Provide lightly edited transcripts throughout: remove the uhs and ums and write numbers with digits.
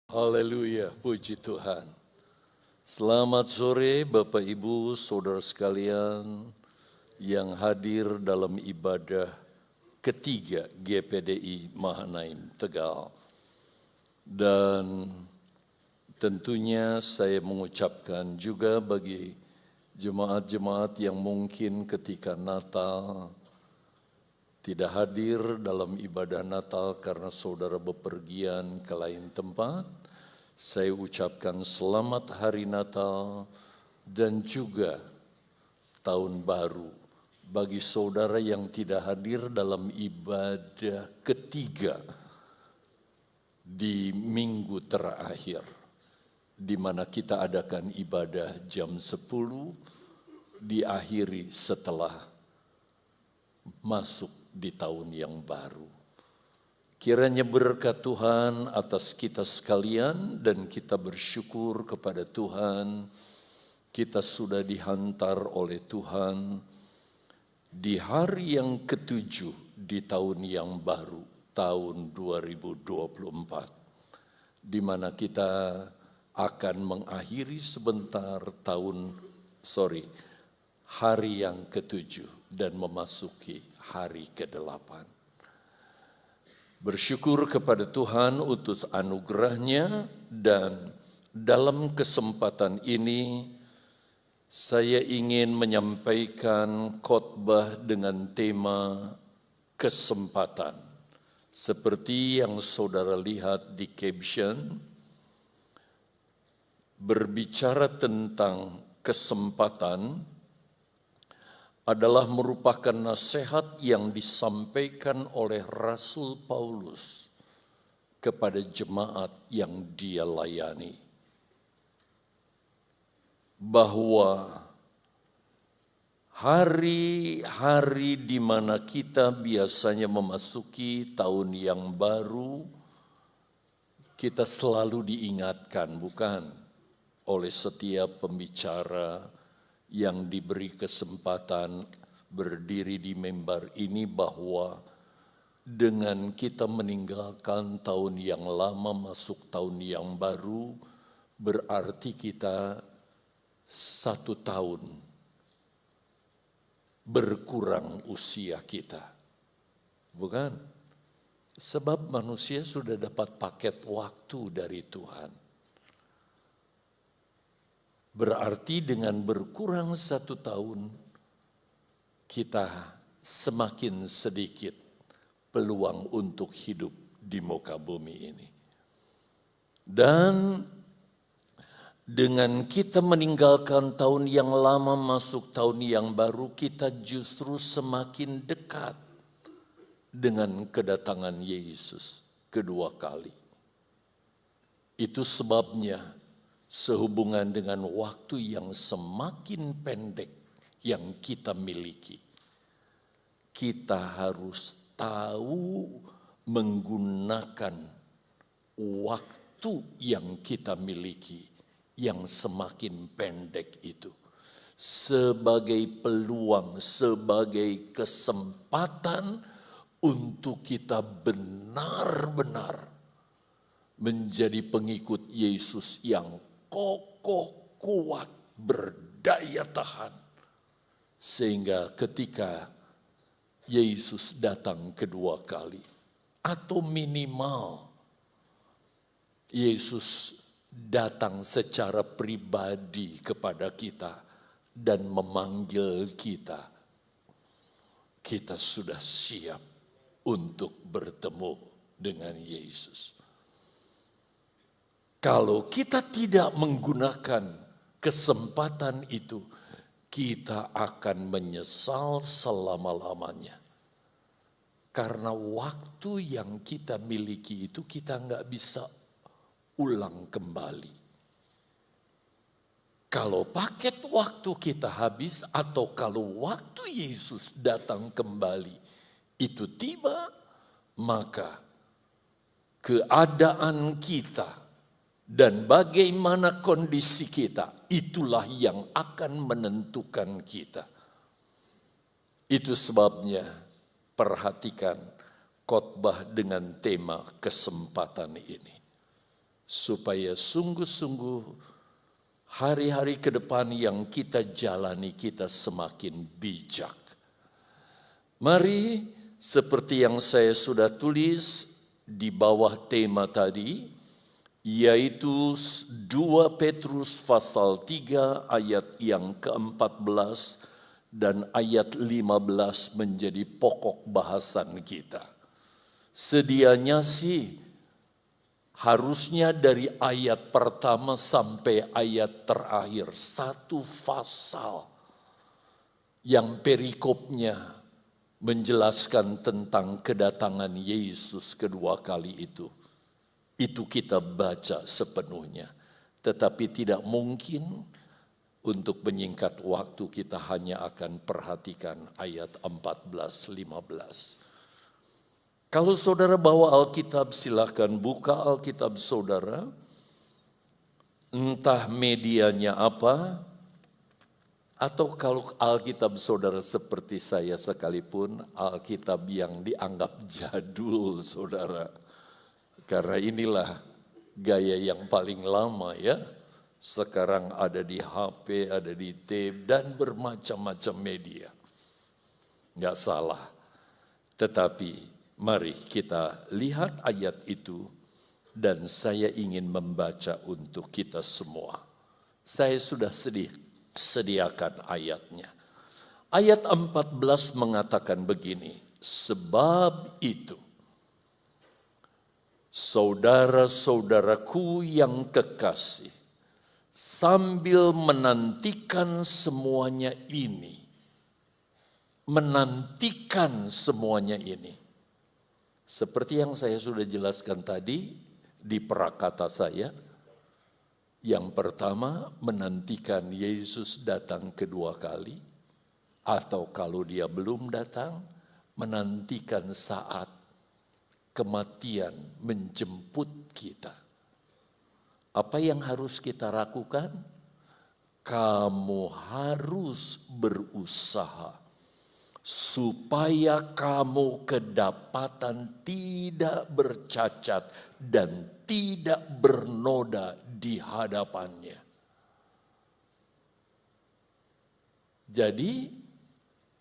Haleluya, puji Tuhan. Selamat sore Bapak Ibu, Saudara sekalian yang hadir dalam ibadah ketiga GPDI Mahanaim Tegal. Dan tentunya saya mengucapkan juga bagi jemaat-jemaat yang mungkin ketika Natal tidak hadir dalam ibadah Natal karena saudara bepergian ke lain tempat. Saya ucapkan selamat hari Natal dan juga tahun baru bagi saudara yang tidak hadir dalam ibadah ketiga di minggu terakhir, di mana kita adakan ibadah jam 10, diakhiri setelah masuk di tahun yang baru. Kiranya berkat Tuhan atas kita sekalian dan kita bersyukur kepada Tuhan. Kita sudah dihantar oleh Tuhan di hari yang ketujuh di tahun yang baru, tahun 2024. Di mana kita akan mengakhiri sebentar hari yang ketujuh dan memasuki hari ke-8. Bersyukur kepada Tuhan untuk anugerahnya, dan dalam kesempatan ini saya ingin menyampaikan khotbah dengan tema kesempatan. Seperti yang saudara lihat di caption, berbicara tentang kesempatan adalah merupakan nasihat yang disampaikan oleh Rasul Paulus kepada jemaat yang dia layani. Bahwa hari-hari di mana kita biasanya memasuki tahun yang baru, kita selalu diingatkan, bukan, oleh setiap pembicara yang diberi kesempatan berdiri di mimbar ini, bahwa dengan kita meninggalkan tahun yang lama masuk tahun yang baru, berarti kita 1 tahun berkurang usia kita. Bukan? Sebab manusia sudah dapat paket waktu dari Tuhan. Berarti dengan berkurang 1 tahun, kita semakin sedikit peluang untuk hidup di muka bumi ini. Dan dengan kita meninggalkan tahun yang lama masuk tahun yang baru, kita justru semakin dekat dengan kedatangan Yesus kedua kali. Itu sebabnya sehubungan dengan waktu yang semakin pendek yang kita miliki, kita harus tahu menggunakan waktu yang kita miliki yang semakin pendek itu sebagai peluang, sebagai kesempatan untuk kita benar-benar menjadi pengikut Yesus yang kokoh, kuat, berdaya tahan. Sehingga ketika Yesus datang kedua kali, atau minimal Yesus datang secara pribadi kepada kita dan memanggil kita, kita sudah siap untuk bertemu dengan Yesus. Kalau kita tidak menggunakan kesempatan itu, kita akan menyesal selama-lamanya. Karena waktu yang kita miliki itu kita nggak bisa ulang kembali. Kalau paket waktu kita habis, atau kalau waktu Yesus datang kembali itu tiba, maka keadaan kita dan bagaimana kondisi kita, itulah yang akan menentukan kita. Itu sebabnya perhatikan khotbah dengan tema kesempatan ini. supaya sungguh-sungguh hari-hari ke depan yang kita jalani kita semakin bijak. Mari seperti yang saya sudah tulis di bawah tema tadi, yaitu 2 Petrus pasal 3 ayat yang ke-14 dan ayat 15 menjadi pokok bahasan kita. Sedianya sih harusnya dari ayat pertama sampai ayat terakhir, satu pasal yang perikopnya menjelaskan tentang kedatangan Yesus kedua kali itu. Itu kita baca sepenuhnya. Tetapi tidak mungkin untuk menyingkat waktu kita hanya akan perhatikan ayat 14-15. Kalau saudara bawa Alkitab, silakan buka Alkitab saudara. Entah medianya apa, atau kalau Alkitab saudara seperti saya sekalipun, Alkitab yang dianggap jadul saudara. Karena inilah gaya yang paling lama ya. Sekarang ada di HP, ada di tape, dan bermacam-macam media. Nggak salah. Tetapi mari kita lihat ayat itu dan saya ingin membaca untuk kita semua. Saya sudah sediakan ayatnya. Ayat 14 mengatakan begini, sebab itu saudara-saudaraku yang kekasih, sambil menantikan semuanya ini, seperti yang saya sudah jelaskan tadi di prakata saya, yang pertama menantikan Yesus datang kedua kali, atau kalau dia belum datang, menantikan saat kematian menjemput kita. Apa yang harus kita lakukan? Kamu harus berusaha supaya kamu kedapatan tidak bercacat dan tidak bernoda di hadapannya. Jadi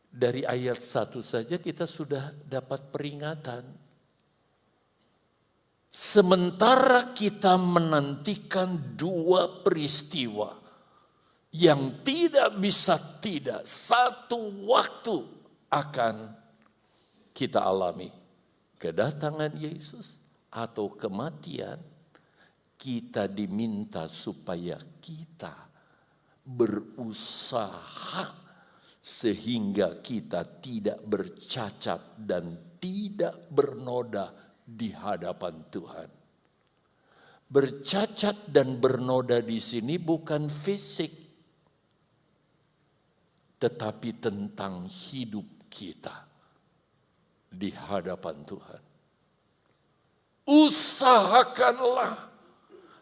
dari ayat 1 saja kita sudah dapat peringatan. Sementara kita menantikan 2 peristiwa yang tidak bisa tidak satu waktu akan kita alami. Kedatangan Yesus atau kematian, kita diminta supaya kita berusaha sehingga kita tidak bercacat dan tidak bernoda di hadapan Tuhan. Bercacat dan bernoda di sini bukan fisik, tetapi tentang hidup kita di hadapan Tuhan. Usahakanlah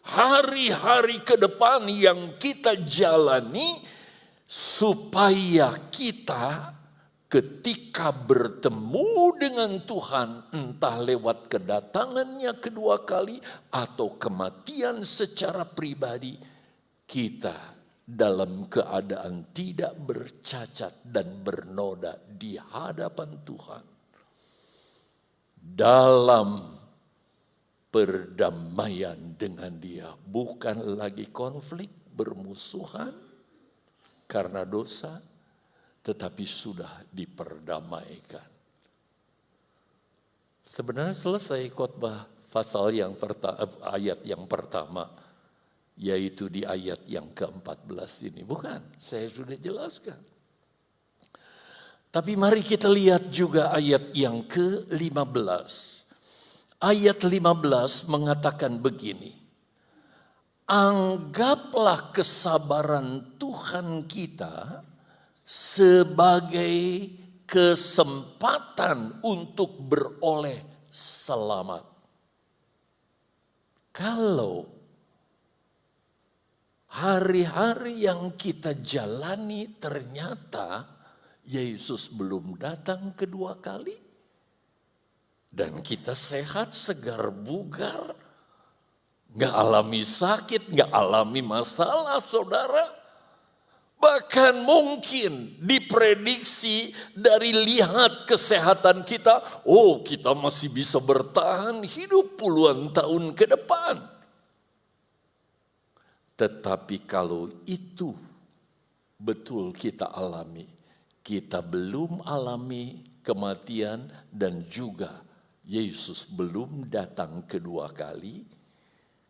hari-hari ke depan yang kita jalani supaya kita ketika bertemu dengan Tuhan, entah lewat kedatangannya kedua kali atau kematian secara pribadi, kita dalam keadaan tidak bercacat dan bernoda di hadapan Tuhan. Dalam perdamaian dengan Dia, bukan lagi konflik, bermusuhan karena dosa, tetapi sudah diperdamaikan. Sebenarnya selesai khotbah pasal yang ayat yang pertama, yaitu di ayat yang ke-14 ini. Bukan, saya sudah jelaskan. Tapi mari kita lihat juga ayat yang ke-15. Ayat 15 mengatakan begini, anggaplah kesabaran Tuhan kita sebagai kesempatan untuk beroleh selamat. Kalau hari-hari yang kita jalani ternyata Yesus belum datang kedua kali, dan kita sehat, segar, bugar, nggak alami sakit, nggak alami masalah saudara. Bahkan mungkin diprediksi dari lihat kesehatan kita, oh kita masih bisa bertahan hidup puluhan tahun ke depan. Tetapi kalau itu betul kita alami, kita belum alami kematian dan juga Yesus belum datang kedua kali,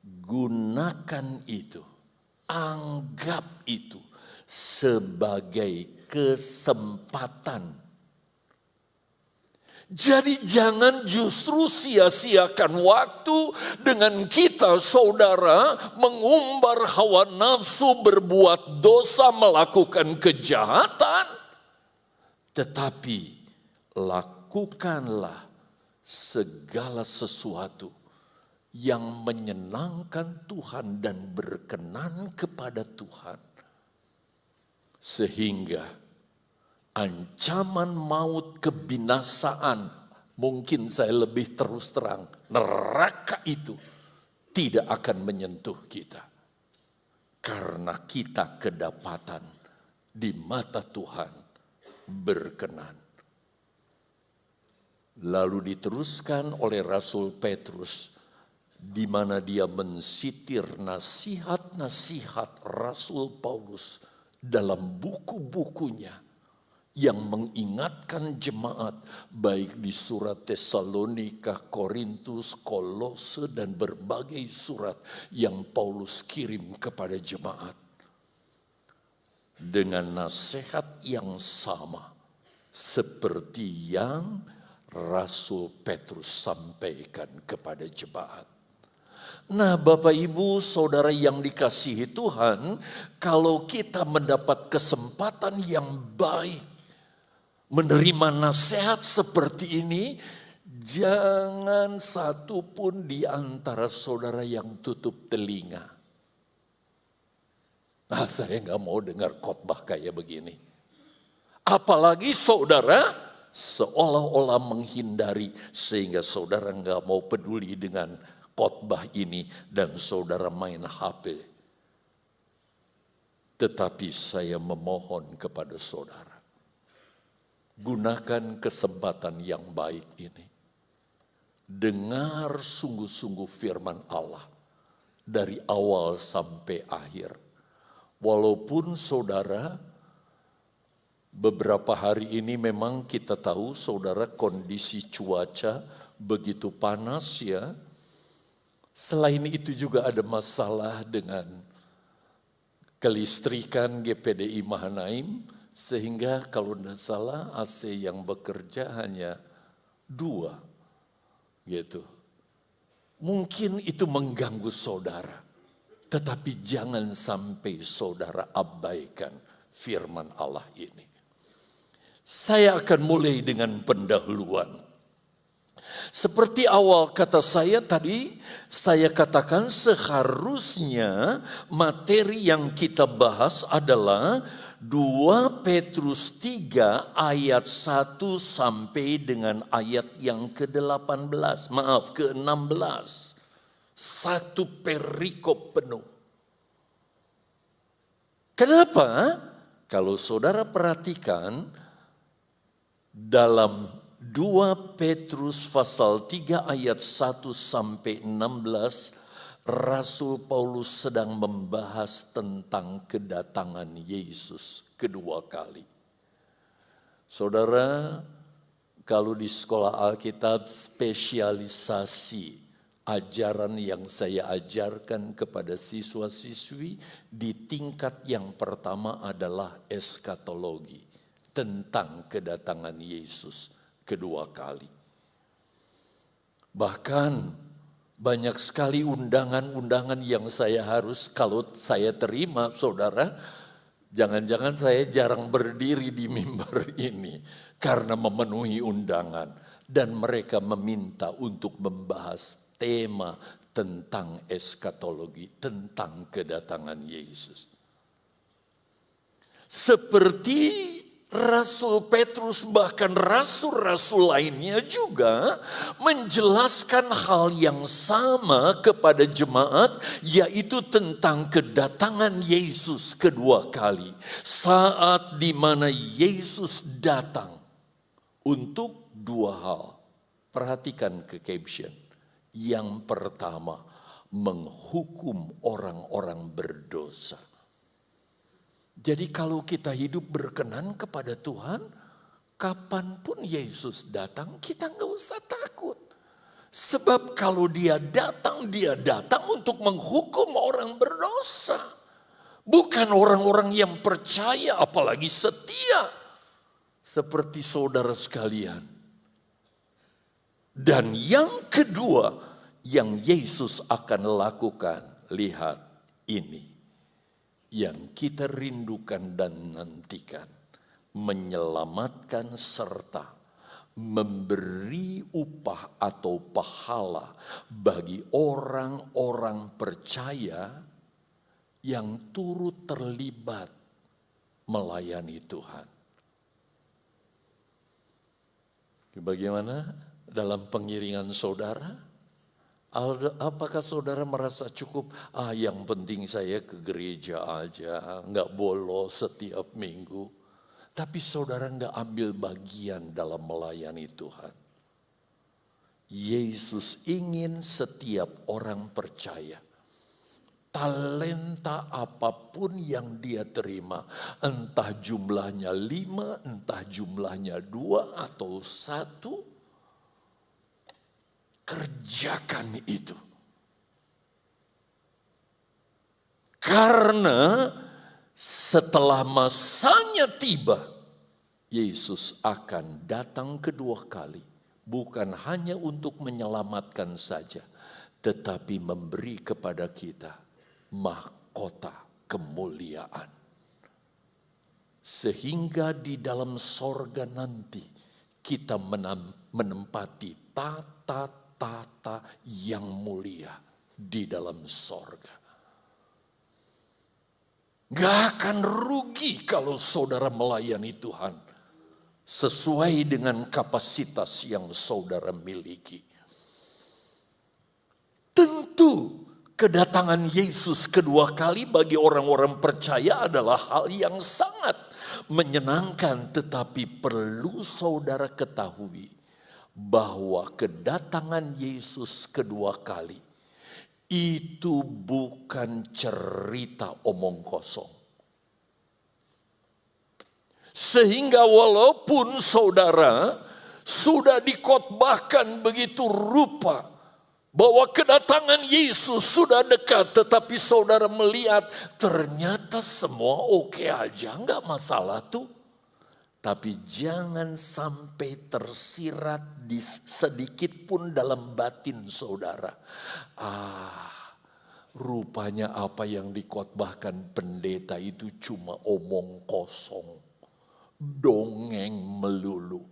gunakan itu, anggap itu sebagai kesempatan. Jadi jangan justru sia-siakan waktu dengan kita saudara mengumbar hawa nafsu, berbuat dosa, melakukan kejahatan. Tetapi lakukanlah segala sesuatu yang menyenangkan Tuhan dan berkenan kepada Tuhan. Sehingga ancaman maut, kebinasaan, mungkin saya lebih terus terang, neraka itu tidak akan menyentuh kita. Karena kita kedapatan di mata Tuhan berkenan. Lalu diteruskan oleh Rasul Petrus, di mana dia mensitir nasihat-nasihat Rasul Paulus dalam buku-bukunya yang mengingatkan jemaat baik di surat Tesalonika, Korintus, Kolose dan berbagai surat yang Paulus kirim kepada jemaat. Dengan nasihat yang sama seperti yang Rasul Petrus sampaikan kepada jemaat. Nah, Bapak Ibu Saudara yang dikasihi Tuhan, kalau kita mendapat kesempatan yang baik menerima nasihat seperti ini, jangan satu pun di antara saudara yang tutup telinga. Nah, saya nggak mau dengar khotbah kayak begini. Apalagi saudara seolah-olah menghindari sehingga saudara nggak mau peduli dengan khotbah ini dan saudara main HP. Tetapi saya memohon kepada saudara, gunakan kesempatan yang baik ini. Dengar sungguh-sungguh firman Allah dari awal sampai akhir. Walaupun saudara, beberapa hari ini memang kita tahu saudara kondisi cuaca begitu panas ya. Selain itu juga ada masalah dengan kelistrikan GPDI Mahanaim, sehingga kalau tidak salah AC yang bekerja hanya 2 gitu. Mungkin itu mengganggu saudara, tetapi jangan sampai saudara abaikan firman Allah ini. Saya akan mulai dengan pendahuluan. Seperti awal kata saya tadi, saya katakan seharusnya materi yang kita bahas adalah 2 Petrus 3 ayat 1 sampai dengan ayat yang ke-18, ke-16. Satu perikop penuh. Kenapa? Kalau saudara perhatikan dalam 2 Petrus pasal 3 ayat 1 sampai 16, Rasul Paulus sedang membahas tentang kedatangan Yesus kedua kali. Saudara, kalau di sekolah Alkitab spesialisasi ajaran yang saya ajarkan kepada siswa-siswi di tingkat yang pertama adalah eskatologi, tentang kedatangan Yesus kedua kali. Bahkan banyak sekali undangan-undangan yang saya harus, kalau saya terima saudara, jangan-jangan saya jarang berdiri di mimbar ini karena memenuhi undangan. Dan mereka meminta untuk membahas tema tentang eskatologi, tentang kedatangan Yesus. Seperti Rasul Petrus bahkan rasul-rasul lainnya juga menjelaskan hal yang sama kepada jemaat, yaitu tentang kedatangan Yesus kedua kali. Saat di mana Yesus datang untuk dua hal. Perhatikan ke caption. Yang pertama, menghukum orang-orang berdosa. Jadi kalau kita hidup berkenan kepada Tuhan, kapanpun Yesus datang, kita nggak usah takut. Sebab kalau dia datang untuk menghukum orang berdosa. Bukan orang-orang yang percaya, apalagi setia. Seperti saudara sekalian. Dan yang kedua, yang Yesus akan lakukan, lihat ini. Yang kita rindukan dan nantikan, menyelamatkan serta memberi upah atau pahala bagi orang-orang percaya yang turut terlibat melayani Tuhan. Bagaimana dalam pengiringan saudara? Apakah saudara merasa cukup, yang penting saya ke gereja aja, nggak bolos setiap minggu. Tapi saudara nggak ambil bagian dalam melayani Tuhan. Yesus ingin setiap orang percaya. Talenta apapun yang dia terima, entah jumlahnya 5, entah jumlahnya 2 atau 1, kerjakan itu. Karena setelah masanya tiba, Yesus akan datang kedua kali. Bukan hanya untuk menyelamatkan saja, tetapi memberi kepada kita mahkota kemuliaan. Sehingga di dalam sorga nanti kita menempati tata yang mulia di dalam sorga. Gak akan rugi kalau saudara melayani Tuhan sesuai dengan kapasitas yang saudara miliki. Tentu kedatangan Yesus kedua kali bagi orang-orang percaya adalah hal yang sangat menyenangkan, tetapi perlu saudara ketahui bahwa kedatangan Yesus kedua kali itu bukan cerita omong kosong. Sehingga walaupun saudara sudah dikhotbahkan begitu rupa bahwa kedatangan Yesus sudah dekat, tetapi saudara melihat ternyata semua oke aja, enggak masalah tuh. Tapi jangan sampai tersirat sedikit pun dalam batin saudara. Rupanya apa yang dikhotbahkan pendeta itu cuma omong kosong. Dongeng melulu.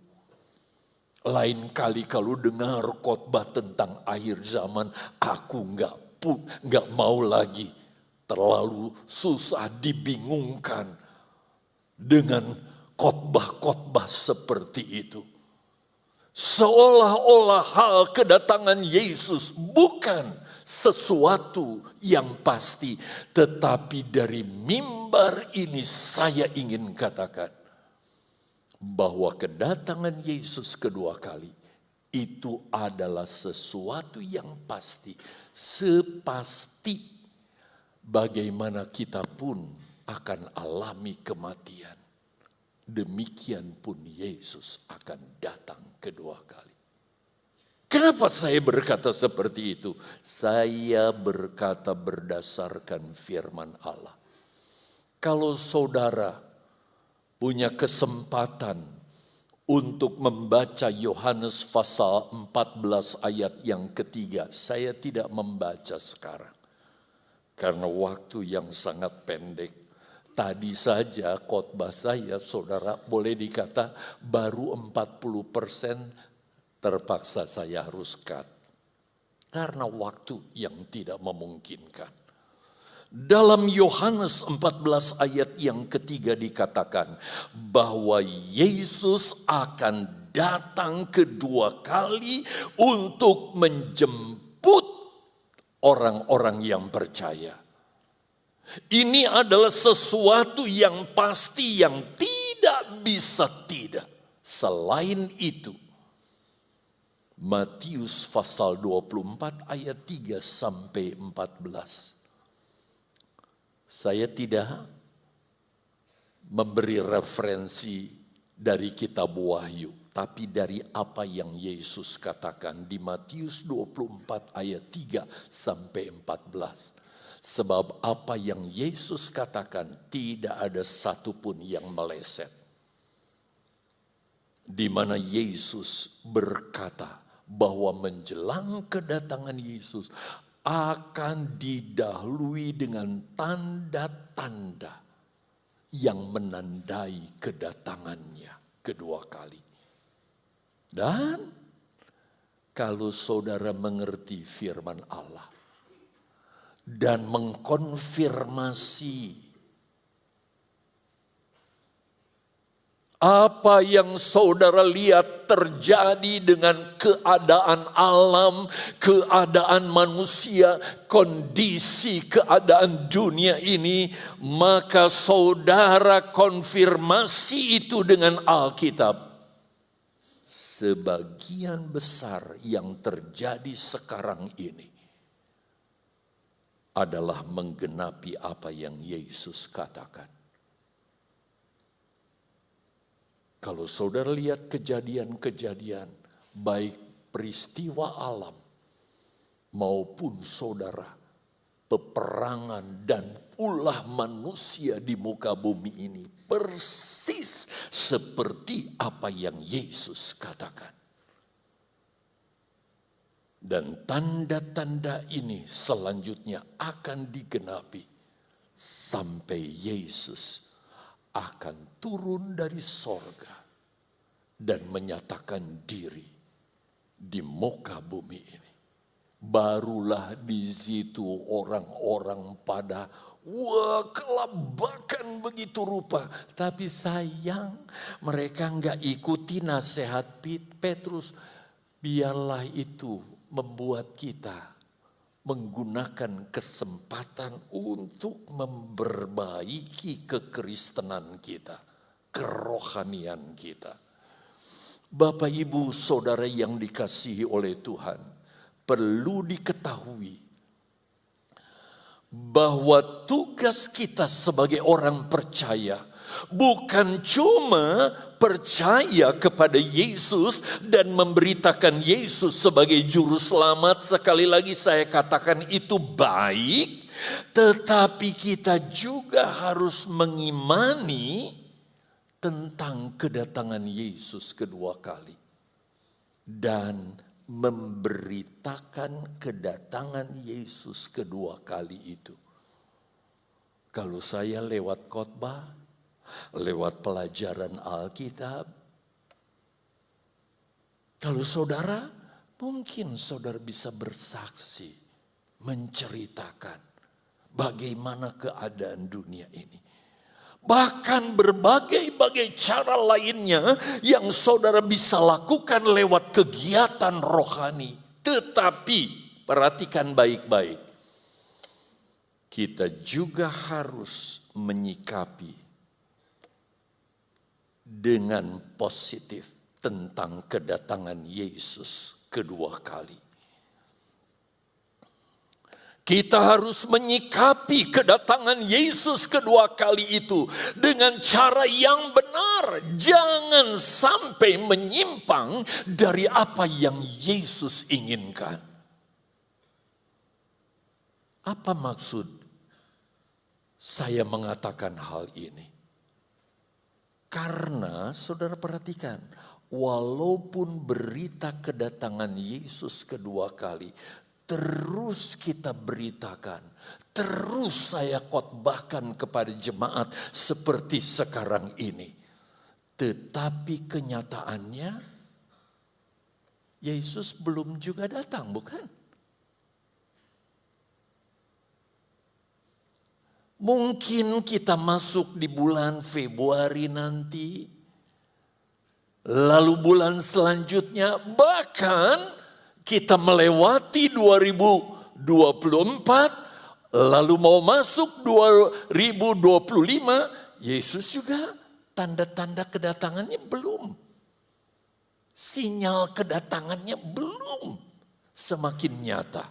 Lain kali kalau dengar khotbah tentang akhir zaman, aku nggak mau lagi. Terlalu susah, dibingungkan dengan khotbah-khotbah seperti itu. Seolah-olah hal kedatangan Yesus bukan sesuatu yang pasti. Tetapi dari mimbar ini saya ingin katakan bahwa kedatangan Yesus kedua kali itu adalah sesuatu yang pasti. Sepasti bagaimana kita pun akan alami kematian. Demikian pun Yesus akan datang kedua kali. Kenapa saya berkata seperti itu? Saya berkata berdasarkan firman Allah. Kalau saudara punya kesempatan untuk membaca Yohanes pasal 14 ayat yang ketiga, saya tidak membaca sekarang. Karena waktu yang sangat pendek. Tadi saja khotbah saya, saudara, boleh dikata baru 40% terpaksa saya harus cut. Karena waktu yang tidak memungkinkan. Dalam Yohanes 14 ayat yang ketiga dikatakan bahwa Yesus akan datang kedua kali untuk menjemput orang-orang yang percaya. Ini adalah sesuatu yang pasti, yang tidak bisa tidak. Selain itu, Matius pasal 24 ayat 3 sampai 14. Saya tidak memberi referensi dari kitab Wahyu, tapi dari apa yang Yesus katakan di Matius 24 ayat 3 sampai 14. Sebab apa yang Yesus katakan tidak ada satupun yang meleset. Di mana Yesus berkata bahwa menjelang kedatangan Yesus akan didahului dengan tanda-tanda yang menandai kedatangannya kedua kali. Dan kalau saudara mengerti firman Allah dan mengkonfirmasi apa yang saudara lihat terjadi dengan keadaan alam, keadaan manusia, kondisi keadaan dunia ini, maka saudara konfirmasi itu dengan Alkitab. Sebagian besar yang terjadi sekarang ini adalah menggenapi apa yang Yesus katakan. Kalau saudara lihat kejadian-kejadian, baik peristiwa alam maupun saudara peperangan dan ulah manusia di muka bumi ini, persis seperti apa yang Yesus katakan. Dan tanda-tanda ini selanjutnya akan digenapi sampai Yesus akan turun dari sorga dan menyatakan diri di muka bumi ini. Barulah di situ orang-orang pada kelabakan begitu rupa. Tapi sayang mereka enggak ikuti nasihat Petrus. Biarlah itu membuat kita menggunakan kesempatan untuk memperbaiki kekristenan kita, kerohanian kita. Bapak, Ibu, Saudara yang dikasihi oleh Tuhan, perlu diketahui bahwa tugas kita sebagai orang percaya bukan cuma percaya kepada Yesus dan memberitakan Yesus sebagai juru selamat. Sekali lagi saya katakan itu baik, tetapi kita juga harus mengimani tentang kedatangan Yesus kedua kali dan memberitakan kedatangan Yesus kedua kali itu. Kalau saya lewat khotbah, lewat pelajaran Alkitab, kalau saudara, mungkin saudara bisa bersaksi, menceritakan bagaimana keadaan dunia ini. Bahkan berbagai-bagai cara lainnya yang saudara bisa lakukan lewat kegiatan rohani. Tetapi perhatikan baik-baik, kita juga harus menyikapi dengan positif tentang kedatangan Yesus kedua kali. Kita harus menyikapi kedatangan Yesus kedua kali itu dengan cara yang benar. Jangan sampai menyimpang dari apa yang Yesus inginkan. Apa maksud saya mengatakan hal ini? Karena saudara perhatikan, walaupun berita kedatangan Yesus kedua kali terus kita beritakan, terus saya khotbahkan kepada jemaat seperti sekarang ini. Tetapi kenyataannya Yesus belum juga datang, bukan? Mungkin kita masuk di bulan Februari nanti, lalu bulan selanjutnya, bahkan kita melewati 2024, lalu mau masuk 2025, Yesus juga tanda-tanda kedatangannya belum. Sinyal kedatangannya belum semakin nyata.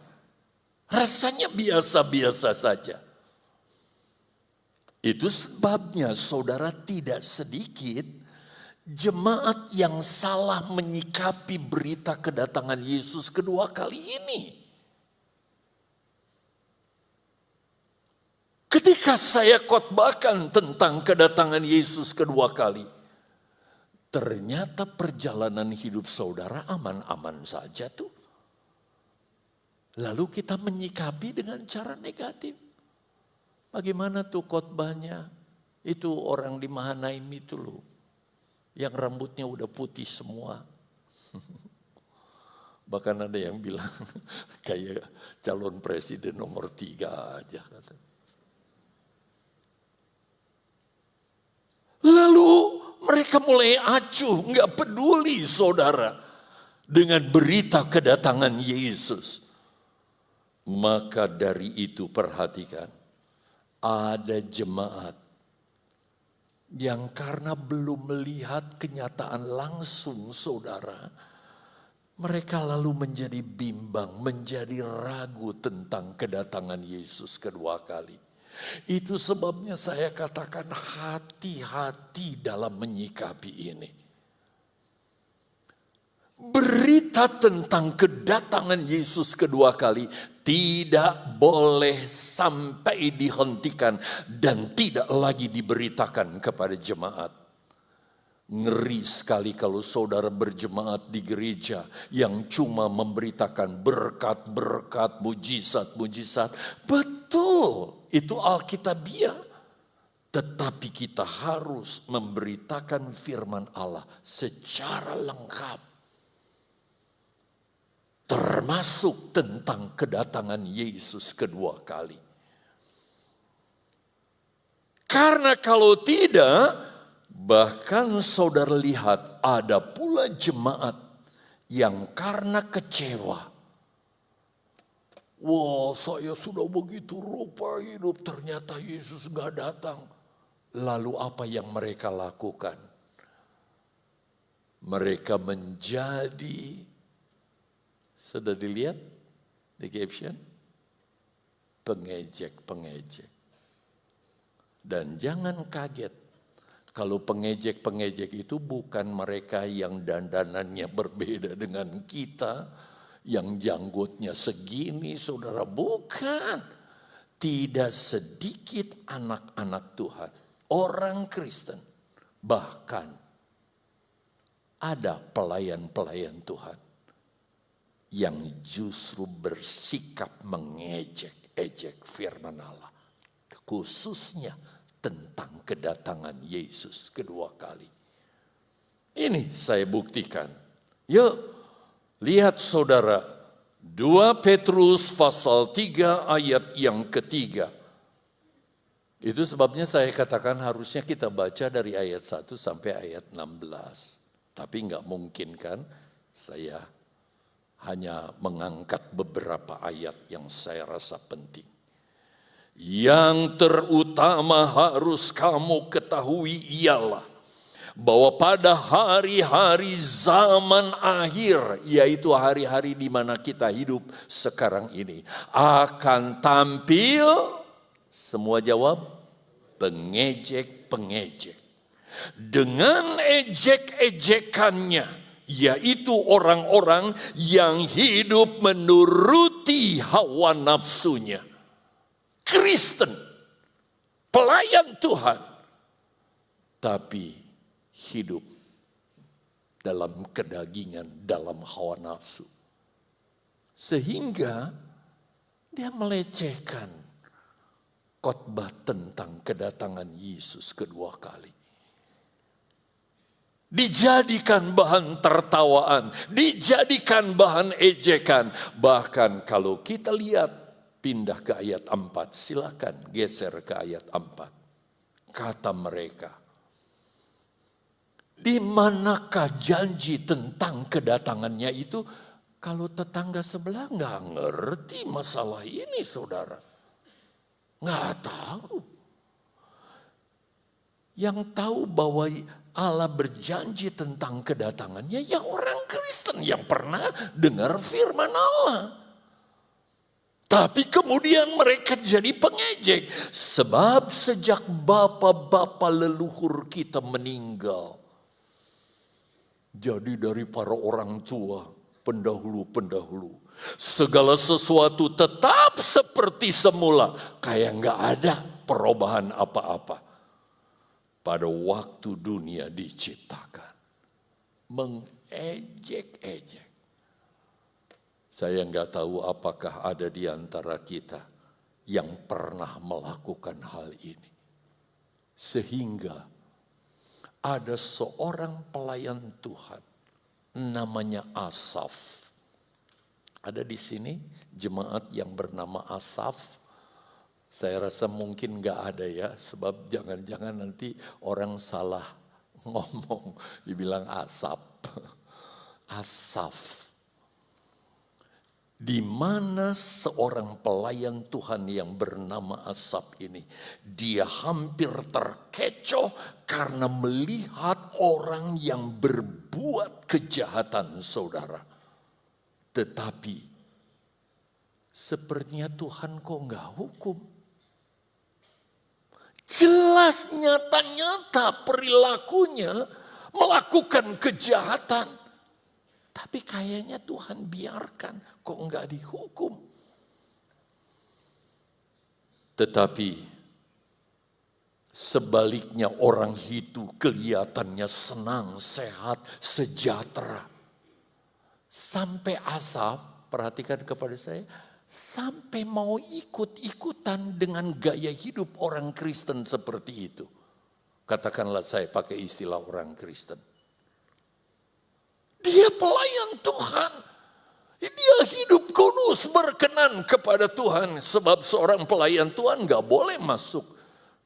Rasanya biasa-biasa saja. Itu sebabnya saudara tidak sedikit jemaat yang salah menyikapi berita kedatangan Yesus kedua kali ini. Ketika saya khotbahkan tentang kedatangan Yesus kedua kali, ternyata perjalanan hidup saudara aman-aman saja tuh. Lalu kita menyikapi dengan cara negatif. Bagaimana tuh khotbahnya? Itu orang di Mahanaim itu loh. Yang rambutnya udah putih semua. Bahkan ada yang bilang kayak calon presiden nomor 3 aja. Lalu mereka mulai acuh, gak peduli saudara. Dengan berita kedatangan Yesus. Maka dari itu perhatikan. Ada jemaat yang karena belum melihat kenyataan langsung saudara, mereka lalu menjadi bimbang, menjadi ragu tentang kedatangan Yesus kedua kali. Itu sebabnya saya katakan hati-hati dalam menyikapi ini. Berita tentang kedatangan Yesus kedua kali tidak boleh sampai dihentikan dan tidak lagi diberitakan kepada jemaat. Ngeri sekali kalau saudara berjemaat di gereja yang cuma memberitakan berkat-berkat, mujizat-mujizat. Betul, itu Alkitabiah. Tetapi kita harus memberitakan firman Allah secara lengkap. Termasuk tentang kedatangan Yesus kedua kali. Karena kalau tidak, bahkan saudara lihat ada pula jemaat yang karena kecewa. Wah, saya sudah begitu rupa hidup, ternyata Yesus gak datang. Lalu apa yang mereka lakukan? Mereka menjadi, sudah dilihat di caption? Pengejek-pengejek. Dan jangan kaget kalau pengejek-pengejek itu bukan mereka yang dandanannya berbeda dengan kita, yang janggutnya segini, saudara, bukan. Tidak sedikit anak-anak Tuhan, orang Kristen, bahkan ada pelayan-pelayan Tuhan yang justru bersikap mengejek-ejek firman Allah. Khususnya tentang kedatangan Yesus kedua kali. Ini saya buktikan. Yuk, lihat saudara. 2 Petrus pasal 3 ayat yang ketiga. Itu sebabnya saya katakan harusnya kita baca dari ayat 1 sampai ayat 16. Tapi enggak mungkin kan saya hanya mengangkat beberapa ayat yang saya rasa penting. Yang terutama harus kamu ketahui ialah bahwa pada hari-hari zaman akhir, yaitu hari-hari di mana kita hidup sekarang ini, akan tampil, semua jawab, pengejek-pengejek. Dengan ejek-ejekannya, yaitu orang-orang yang hidup menuruti hawa nafsunya. Kristen, pelayan Tuhan, tapi hidup dalam kedagingan, dalam hawa nafsu. Sehingga dia melecehkan khotbah tentang kedatangan Yesus kedua kali. Dijadikan bahan tertawaan, dijadikan bahan ejekan. Bahkan kalau kita lihat pindah ke ayat 4. Silakan geser ke ayat 4. Kata mereka, di manakah janji tentang kedatangannya itu? Kalau tetangga sebelah nggak ngerti masalah ini, saudara. Nggak tahu. Yang tahu bahwa Allah berjanji tentang kedatangannya ya orang Kristen yang pernah dengar firman Allah. Tapi kemudian mereka jadi pengejek. Sebab sejak bapa-bapa leluhur kita meninggal. Jadi dari para orang tua, pendahulu-pendahulu. Segala sesuatu tetap seperti semula. Kayak nggak ada perubahan apa-apa. Pada waktu dunia diciptakan. Mengejek-ejek. Saya nggak tahu apakah ada di antara kita yang pernah melakukan hal ini. Sehingga ada seorang pelayan Tuhan namanya Asaf. Ada di sini jemaat yang bernama Asaf. Saya rasa mungkin nggak ada ya, sebab jangan-jangan nanti orang salah ngomong, dibilang Asap. Asaf. Di mana seorang pelayan Tuhan yang bernama Asaf ini, dia hampir terkecoh karena melihat orang yang berbuat kejahatan, saudara. Tetapi sepertinya Tuhan kok nggak hukum. Jelas nyata-nyata perilakunya melakukan kejahatan. Tapi kayaknya Tuhan biarkan, kok enggak dihukum. Tetapi sebaliknya orang itu kelihatannya senang, sehat, sejahtera. Sampai Asaf, perhatikan kepada saya, sampai mau ikut-ikutan dengan gaya hidup orang Kristen seperti itu. Katakanlah saya pakai istilah orang Kristen. Dia pelayan Tuhan. Dia hidup kudus berkenan kepada Tuhan. Sebab seorang pelayan Tuhan gak boleh masuk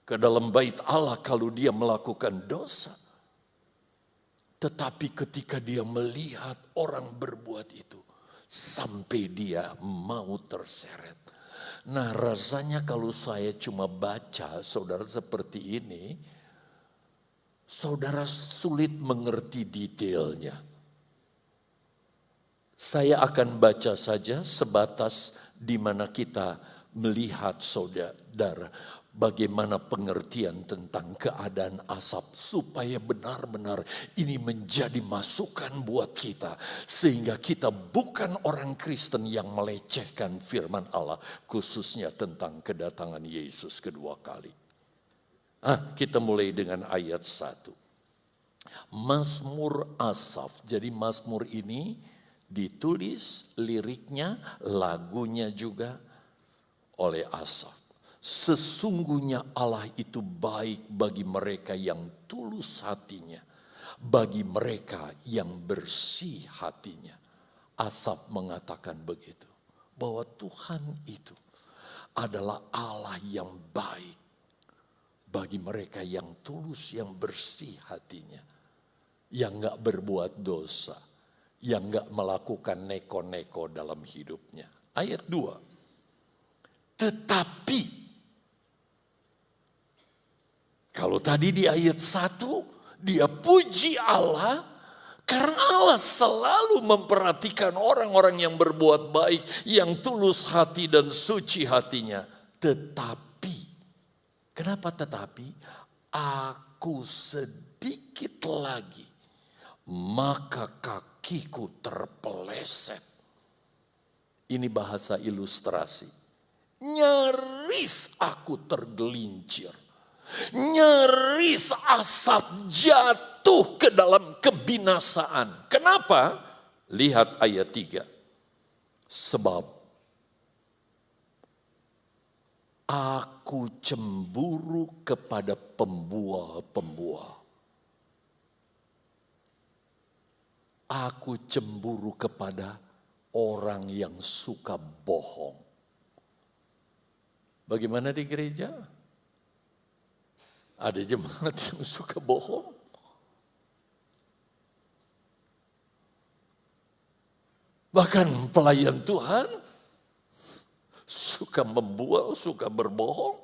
ke dalam bait Allah kalau dia melakukan dosa. Tetapi ketika dia melihat orang berbuat itu, sampai dia mau terseret. Nah rasanya kalau saya cuma baca saudara seperti ini, saudara sulit mengerti detailnya. Saya akan baca saja sebatas di mana kita melihat saudara bagaimana pengertian tentang keadaan Asaf supaya benar-benar ini menjadi masukan buat kita sehingga kita bukan orang Kristen yang melecehkan firman Allah khususnya tentang kedatangan Yesus kedua kali. Kita mulai dengan ayat 1. Mazmur Asaf. Jadi Mazmur ini ditulis liriknya, lagunya juga oleh Asaf. Sesungguhnya Allah itu baik bagi mereka yang tulus hatinya, bagi mereka yang bersih hatinya. Asaf mengatakan begitu, bahwa Tuhan itu adalah Allah yang baik bagi mereka yang tulus, yang bersih hatinya, yang gak berbuat dosa, yang gak melakukan neko-neko dalam hidupnya. Ayat 2. Tetapi, kalau tadi di ayat 1, dia puji Allah, karena Allah selalu memperhatikan orang-orang yang berbuat baik, yang tulus hati dan suci hatinya. Tetapi, kenapa tetapi? Aku sedikit lagi, maka kakiku terpeleset. Ini bahasa ilustrasi. Nyaris aku tergelincir. Nyaris Asaf jatuh ke dalam kebinasaan. Kenapa? Lihat ayat 3. Sebab aku cemburu kepada pembual-pembual. Aku cemburu kepada orang yang suka bohong. Bagaimana di gereja? Ada jemaat yang suka bohong. Bahkan pelayan Tuhan suka membual, suka berbohong.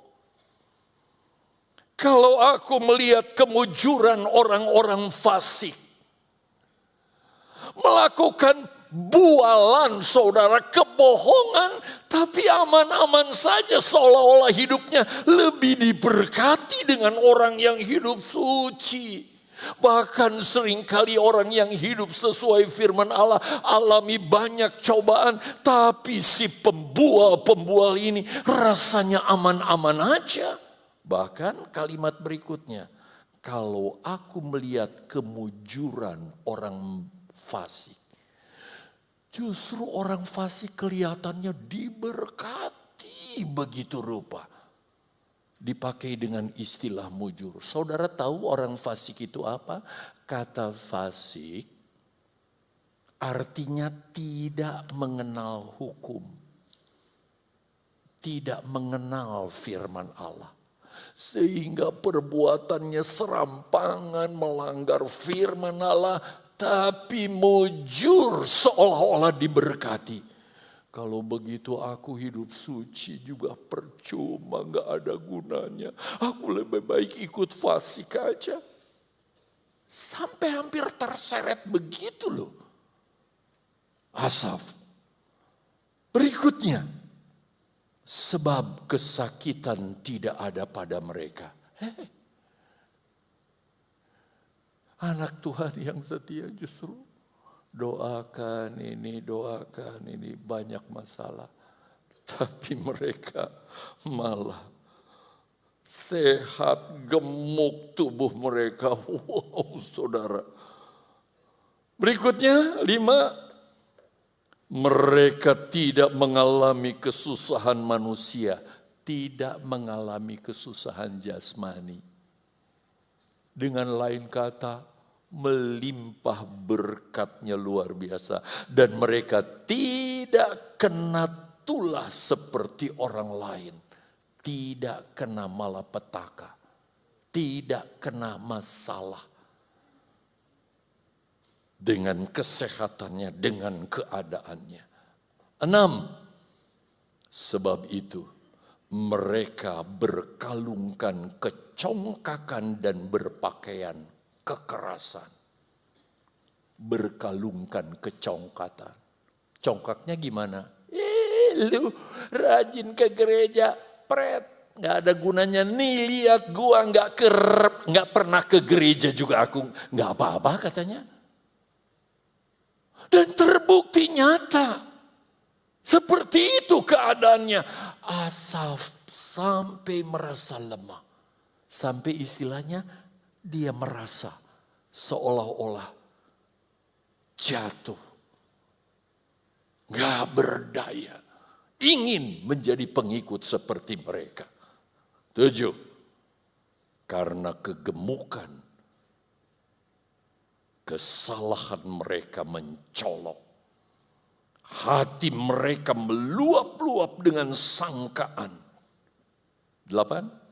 Kalau aku melihat kemujuran orang-orang fasik melakukan bualan, saudara, kebohongan, tapi aman-aman saja, seolah-olah hidupnya lebih diberkati dengan orang yang hidup suci. Bahkan seringkali orang yang hidup sesuai firman Allah alami banyak cobaan, tapi si pembual-pembual ini rasanya aman-aman aja. Bahkan kalimat berikutnya, kalau aku melihat kemujuran orang fasik, justru orang fasik kelihatannya diberkati begitu rupa. Dipakai dengan istilah mujur. Saudara tahu orang fasik itu apa? Kata fasik artinya tidak mengenal hukum. Tidak mengenal firman Allah. Sehingga perbuatannya serampangan melanggar firman Allah. Tapi mujur seolah-olah diberkati. Kalau begitu aku hidup suci juga percuma, gak ada gunanya. Aku lebih baik ikut fasik aja. Sampai hampir terseret begitu loh. Asaf. Berikutnya. Sebab kesakitan tidak ada pada mereka. Anak Tuhan yang setia justru doakan ini, banyak masalah. Tapi mereka malah sehat, gemuk tubuh mereka. Wow, saudara. Berikutnya 5. Mereka tidak mengalami kesusahan manusia. Tidak mengalami kesusahan jasmani. Dengan lain kata, melimpah berkatnya luar biasa. Dan mereka tidak kena tulah seperti orang lain. Tidak kena malapetaka. Tidak kena masalah. Dengan kesehatannya, dengan keadaannya. 6. Sebab itu mereka berkalungkan kecongkakan dan berpakaian kekerasan. Berkalungkan kecongkatan. Congkaknya gimana? Lu rajin ke gereja, pret, nggak ada gunanya. Nih lihat gua nggak pernah ke gereja juga aku, nggak apa-apa katanya. Dan terbukti nyata seperti itu keadaannya. Asaf sampai merasa lemah, sampai istilahnya dia merasa seolah-olah jatuh, gak berdaya, ingin menjadi pengikut seperti mereka. 7. Karena kegemukan, kesalahan mereka mencolok, hati mereka meluap-luap dengan sangkaan. 8.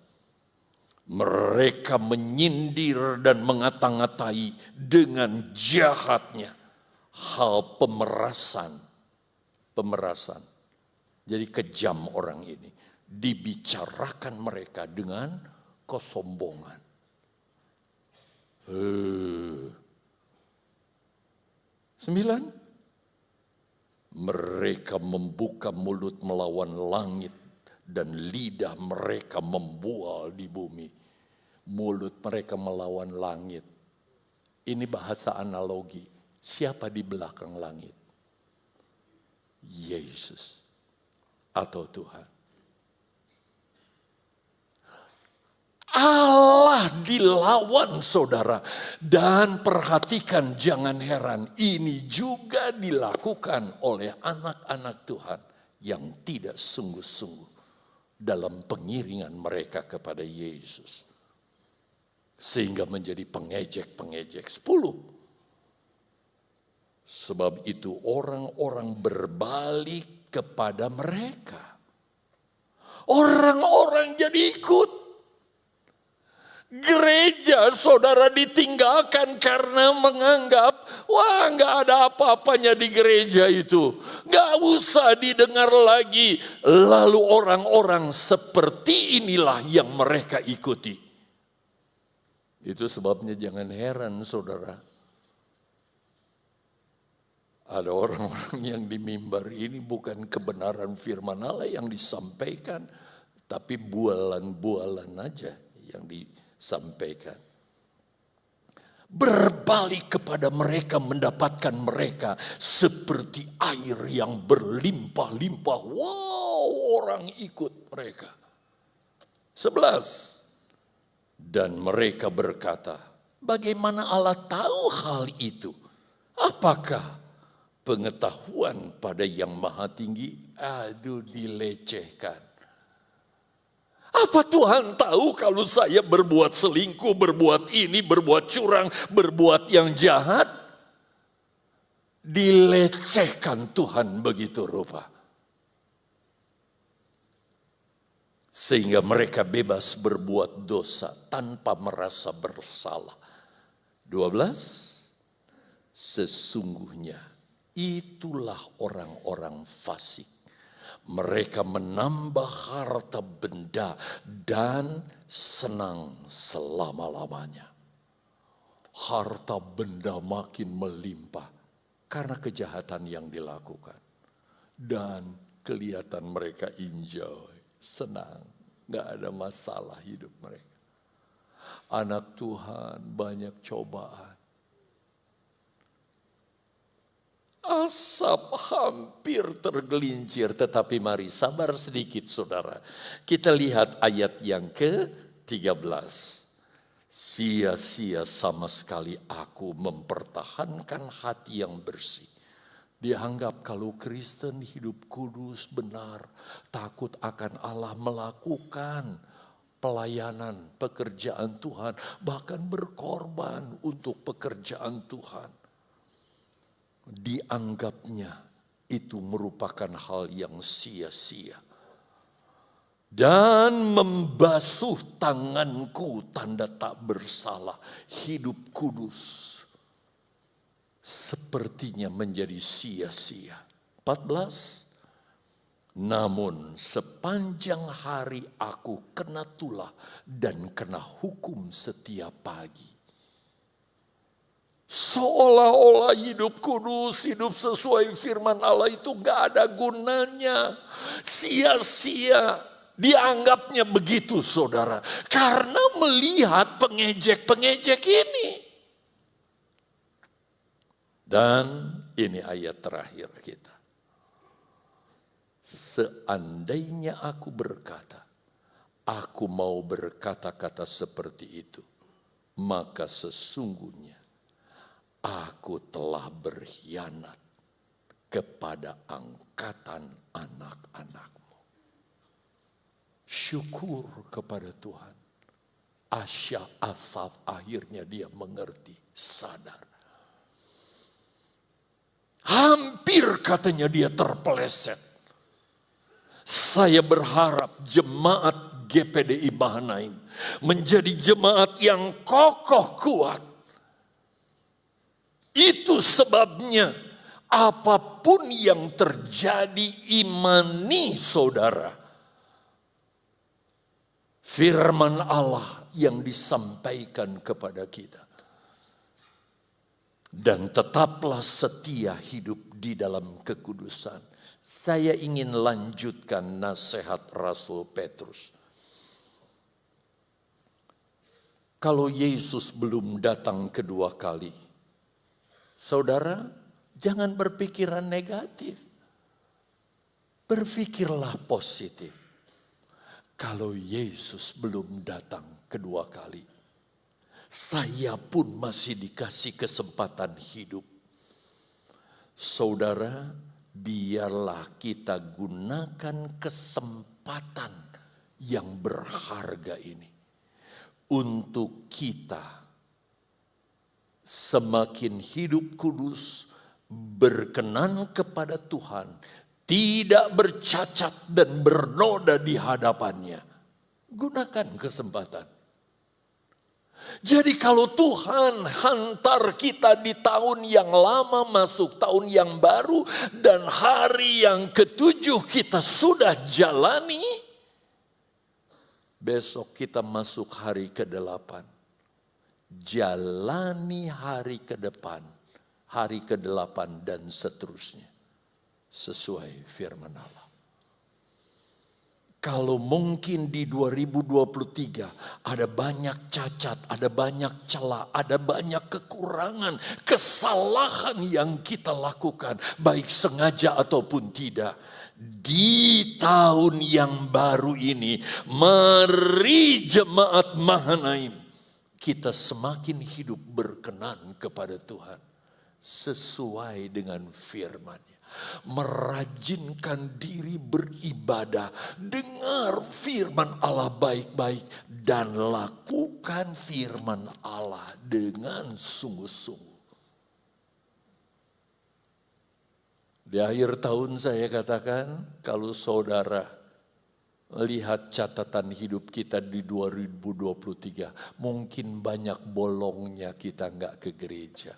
Mereka menyindir dan mengata-ngatai dengan jahatnya hal pemerasan. Jadi kejam orang ini. Dibicarakan mereka dengan kesombongan. 9. Mereka membuka mulut melawan langit. Dan lidah mereka membual di bumi. Mulut mereka melawan langit. Ini bahasa analogi. Siapa di belakang langit? Yesus atau Tuhan. Allah dilawan, saudara. Dan perhatikan, jangan heran. Ini juga dilakukan oleh anak-anak Tuhan yang tidak sungguh-sungguh dalam pengiringan mereka kepada Yesus. Sehingga menjadi pengejek-pengejek. 10. Sebab itu orang-orang berbalik kepada mereka. Orang-orang jadi ikut. Gereja saudara ditinggalkan karena menganggap, wah nggak ada apa-apanya di gereja itu. Nggak usah didengar lagi. Lalu orang-orang seperti inilah yang mereka ikuti. Itu sebabnya jangan heran saudara. Ada orang-orang yang di mimbar ini bukan kebenaran firman Allah yang disampaikan, tapi bualan-bualan aja yang disampaikan. Berbalik kepada mereka, mendapatkan mereka seperti air yang berlimpah-limpah. Wow, orang ikut mereka. 11. Dan mereka berkata, bagaimana Allah tahu hal itu? Apakah pengetahuan pada yang maha tinggi? Aduh, dilecehkan. Apa Tuhan tahu kalau saya berbuat selingkuh, berbuat ini, berbuat curang, berbuat yang jahat? Dilecehkan Tuhan begitu rupa. Sehingga mereka bebas berbuat dosa tanpa merasa bersalah. 12. Sesungguhnya itulah orang-orang fasik. Mereka menambah harta benda dan senang selama-lamanya. Harta benda makin melimpah karena kejahatan yang dilakukan. Dan kelihatan mereka enjoy, senang, gak ada masalah hidup mereka. Anak Tuhan banyak cobaan. Asap hampir tergelincir, tetapi mari sabar sedikit saudara. Kita lihat ayat yang ke-13. Sia-sia sama sekali aku mempertahankan hati yang bersih. Dianggap kalau Kristen hidup kudus, benar, takut akan Allah, melakukan pelayanan, pekerjaan Tuhan, bahkan berkorban untuk pekerjaan Tuhan. Dianggapnya itu merupakan hal yang sia-sia. Dan membasuh tanganku tanda tak bersalah, hidup kudus sepertinya menjadi sia-sia. 14. Namun sepanjang hari aku kena tulah dan kena hukum setiap pagi. Seolah-olah hidup kudus, hidup sesuai firman Allah itu gak ada gunanya. Sia-sia, dianggapnya begitu saudara. Karena melihat pengejek-pengejek ini. Dan ini ayat terakhir kita. Seandainya aku berkata, aku mau berkata-kata seperti itu, maka sesungguhnya aku telah berkhianat kepada angkatan anak-anakmu. Syukur kepada Tuhan. Asaf akhirnya dia mengerti, sadar. Hampir katanya dia terpeleset. Saya berharap jemaat GPDI Mahanaim menjadi jemaat yang kokoh kuat. Itu sebabnya apapun yang terjadi, imani saudara firman Allah yang disampaikan kepada kita. Dan tetaplah setia hidup di dalam kekudusan. Saya ingin lanjutkan nasihat Rasul Petrus. Kalau Yesus belum datang kedua kali, saudara, jangan berpikiran negatif. Berpikirlah positif. Kalau Yesus belum datang kedua kali, saya pun masih dikasih kesempatan hidup. Saudara, biarlah kita gunakan kesempatan yang berharga ini untuk kita semakin hidup kudus, berkenan kepada Tuhan, tidak bercacat dan bernoda di hadapannya. Gunakan kesempatan. Jadi kalau Tuhan hantar kita di tahun yang lama masuk tahun yang baru dan hari yang ke-7 kita sudah jalani, besok kita masuk hari ke-8. Jalani hari ke depan, hari ke-8 dan seterusnya. Sesuai firman Allah. Kalau mungkin di 2023 ada banyak cacat, ada banyak celah, ada banyak kekurangan, kesalahan yang kita lakukan, baik sengaja ataupun tidak. Di tahun yang baru ini, mari jemaat Mahanaim, kita semakin hidup berkenan kepada Tuhan. Sesuai dengan firman-Nya. Merajinkan diri beribadah, dengar firman Allah baik-baik dan lakukan firman Allah dengan sungguh-sungguh. Di akhir tahun saya katakan, kalau saudara lihat catatan hidup kita di 2023, mungkin banyak bolongnya kita nggak ke gereja.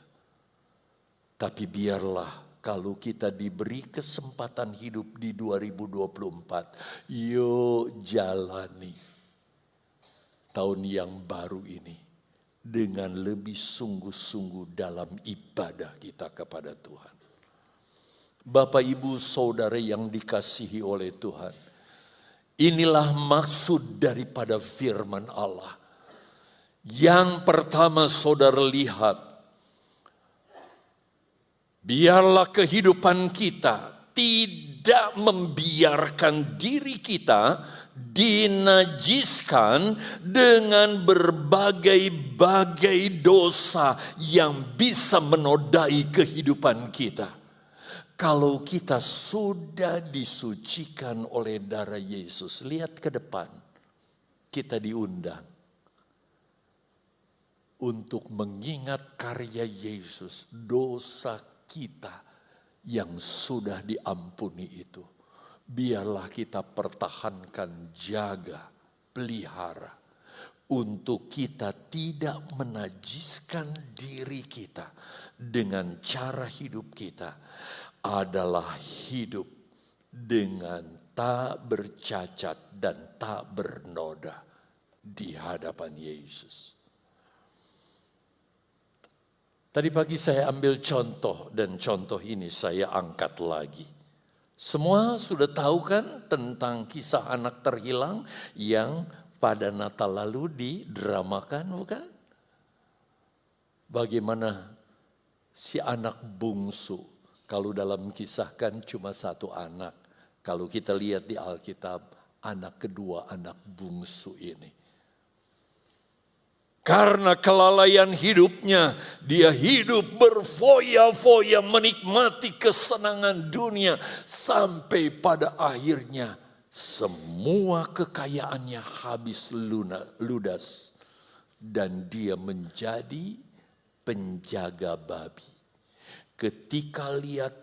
Tapi biarlah kalau kita diberi kesempatan hidup di 2024, yuk jalani tahun yang baru ini dengan lebih sungguh-sungguh dalam ibadah kita kepada Tuhan. Bapak, Ibu, Saudara yang dikasihi oleh Tuhan, inilah maksud daripada firman Allah. Yang pertama saudara lihat, biarlah kehidupan kita tidak membiarkan diri kita dinajiskan dengan berbagai-bagai dosa yang bisa menodai kehidupan kita. Kalau kita sudah disucikan oleh darah Yesus, lihat ke depan, kita diundang untuk mengingat karya Yesus, dosa kita yang sudah diampuni itu. Biarlah kita pertahankan, jaga, pelihara. Untuk kita tidak menajiskan diri kita dengan cara hidup kita adalah hidup dengan tak bercacat dan tak bernoda di hadapan Yesus. Tadi pagi saya ambil contoh dan contoh ini saya angkat lagi. Semua sudah tahu kan tentang kisah anak terhilang yang pada Natal lalu didramakan, bukan? Bagaimana si anak bungsu, kalau dalam kisah kan cuma satu anak. Kalau kita lihat di Alkitab, anak kedua, anak bungsu ini. Karena kelalaian hidupnya, dia hidup berfoya-foya menikmati kesenangan dunia. Sampai pada akhirnya semua kekayaannya habis ludas. Dan dia menjadi penjaga babi. Ketika lihat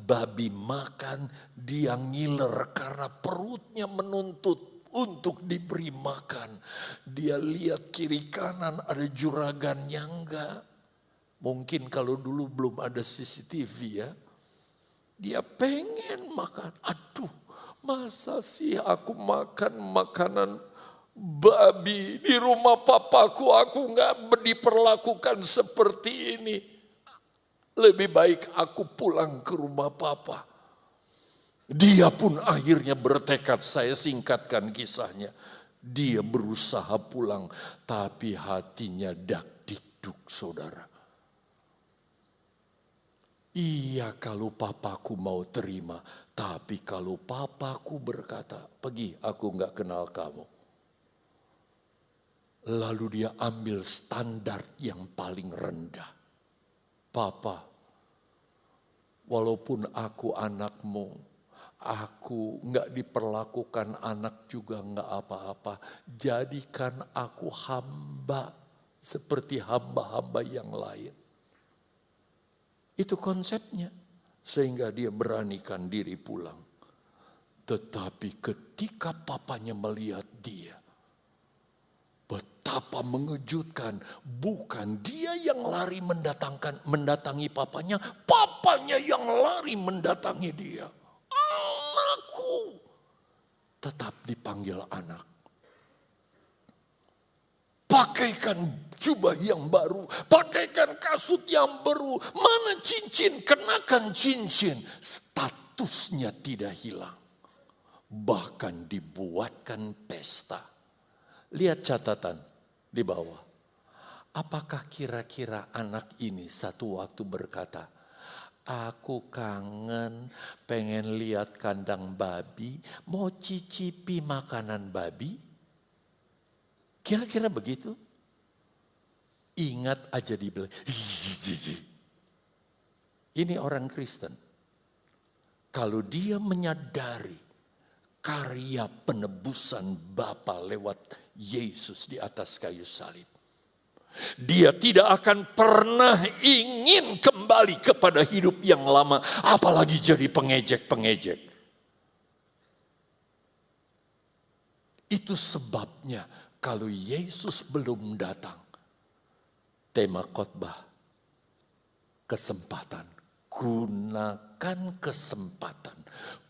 babi makan, dia ngiler karena perutnya menuntut untuk diberi makan. Dia lihat kiri kanan ada juragannya enggak. Mungkin kalau dulu belum ada CCTV ya. Dia pengen makan. Aduh, masa sih aku makan makanan babi di rumah papaku, aku enggak diperlakukan seperti ini. Lebih baik aku pulang ke rumah papa. Dia pun akhirnya bertekad, saya singkatkan kisahnya. Dia berusaha pulang, tapi hatinya dakdikduk, saudara. Iya kalau papaku mau terima, tapi kalau papaku berkata, pergi aku gak kenal kamu. Lalu dia ambil standar yang paling rendah. Papa, walaupun aku anakmu, aku gak diperlakukan anak juga gak apa-apa. Jadikan aku hamba seperti hamba-hamba yang lain. Itu konsepnya. sehingga dia beranikan diri pulang. Tetapi ketika papanya melihat dia, betapa mengejutkan. Bukan dia yang lari mendatangi papanya, papanya yang lari mendatangi dia. Anakku, tetap dipanggil anak. Pakaikan jubah yang baru, pakaikan kasut yang baru, mana cincin, kenakan cincin. Statusnya tidak hilang, bahkan dibuatkan pesta. Lihat catatan di bawah. Apakah kira-kira anak ini satu waktu berkata, aku kangen, pengen lihat kandang babi, mau cicipi makanan babi? Kira-kira begitu? Ingat aja dibilang, ini orang Kristen. Kalau dia menyadari karya penebusan Bapa lewat Yesus di atas kayu salib, dia tidak akan pernah ingin kembali kepada hidup yang lama, apalagi jadi pengejek-pengejek. Itu sebabnya kalau Yesus belum datang, tema khotbah kesempatan. Gunakan kesempatan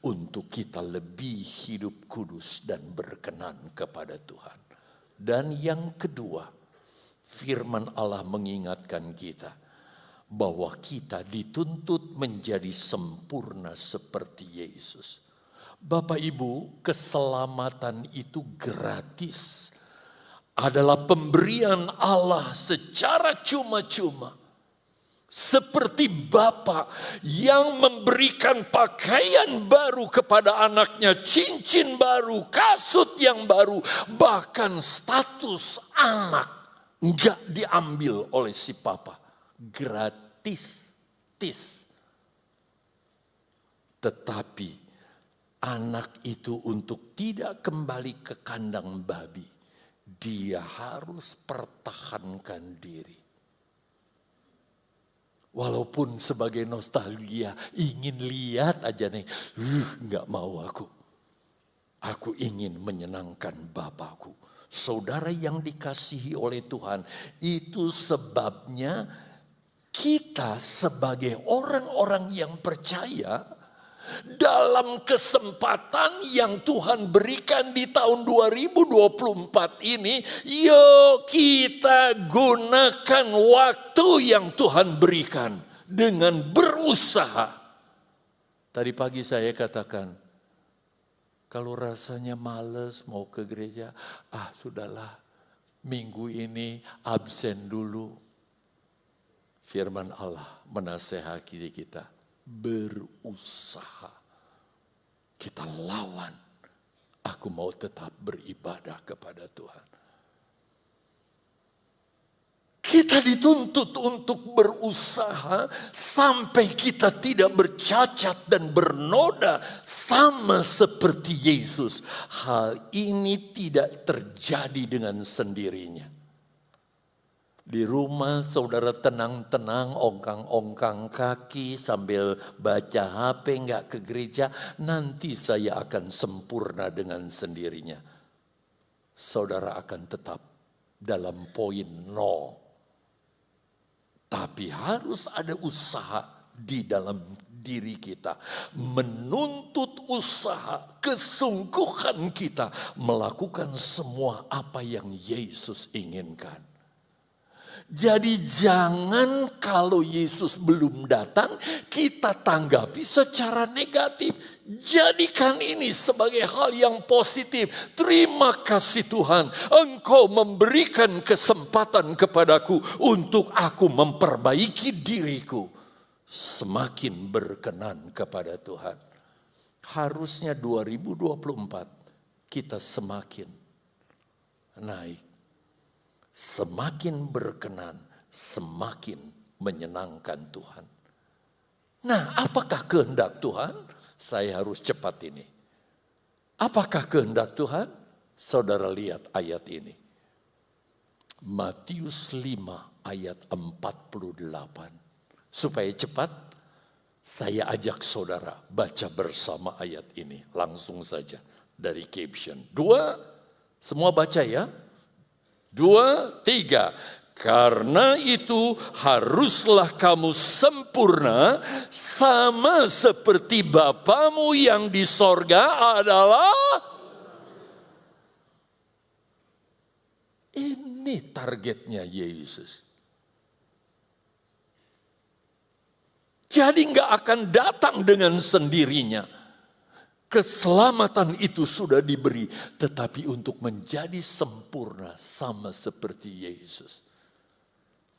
untuk kita lebih hidup kudus dan berkenan kepada Tuhan. Dan yang kedua, firman Allah mengingatkan kita bahwa kita dituntut menjadi sempurna seperti Yesus. Bapak Ibu, keselamatan itu gratis. Adalah pemberian Allah secara cuma-cuma. Seperti Bapa yang memberikan pakaian baru kepada anaknya, cincin baru, kasut yang baru, bahkan status anak enggak diambil oleh si Papa. Gratis. Tetapi anak itu untuk tidak kembali ke kandang babi, dia harus pertahankan diri. Walaupun sebagai nostalgia, ingin lihat aja nih, nggak mau aku. Aku ingin menyenangkan Bapakku. Saudara yang dikasihi oleh Tuhan, itu sebabnya kita sebagai orang-orang yang percaya, dalam kesempatan yang Tuhan berikan di tahun 2024 ini, yuk kita gunakan waktu yang Tuhan berikan dengan berusaha. Tadi pagi saya katakan, kalau rasanya males mau ke gereja, sudahlah, minggu ini absen dulu. Firman Allah menasehati kita. Berusaha. Kita lawan. Aku mau tetap beribadah kepada Tuhan. Kita dituntut untuk berusaha sampai kita tidak bercacat dan bernoda sama seperti Yesus. Hal ini tidak terjadi dengan sendirinya. Di rumah saudara tenang-tenang, ongkang-ongkang kaki sambil baca HP, nggak ke gereja, nanti saya akan sempurna dengan sendirinya. Saudara akan tetap dalam poin 0. Tapi harus ada usaha di dalam diri kita. Menuntut usaha, kesungguhan kita melakukan semua apa yang Yesus inginkan. Jadi jangan kalau Yesus belum datang kita tanggapi secara negatif. Jadikan ini sebagai hal yang positif. Terima kasih Tuhan, Engkau memberikan kesempatan kepadaku untuk aku memperbaiki diriku. Semakin berkenan kepada Tuhan. Harusnya 2024 kita semakin naik. Semakin berkenan, semakin menyenangkan Tuhan. Nah, apakah kehendak Tuhan? Saya harus cepat ini. Apakah kehendak Tuhan? Saudara lihat ayat ini. Matius 5 ayat 48. Supaya cepat, Saya ajak saudara baca bersama ayat ini. Langsung saja dari caption. 2, semua baca ya. 2, 3. Karena itu haruslah kamu sempurna sama seperti Bapamu yang di sorga adalah. Ini targetnya Yesus. Jadi nggak akan datang dengan sendirinya. Keselamatan itu sudah diberi, tetapi untuk menjadi sempurna sama seperti Yesus.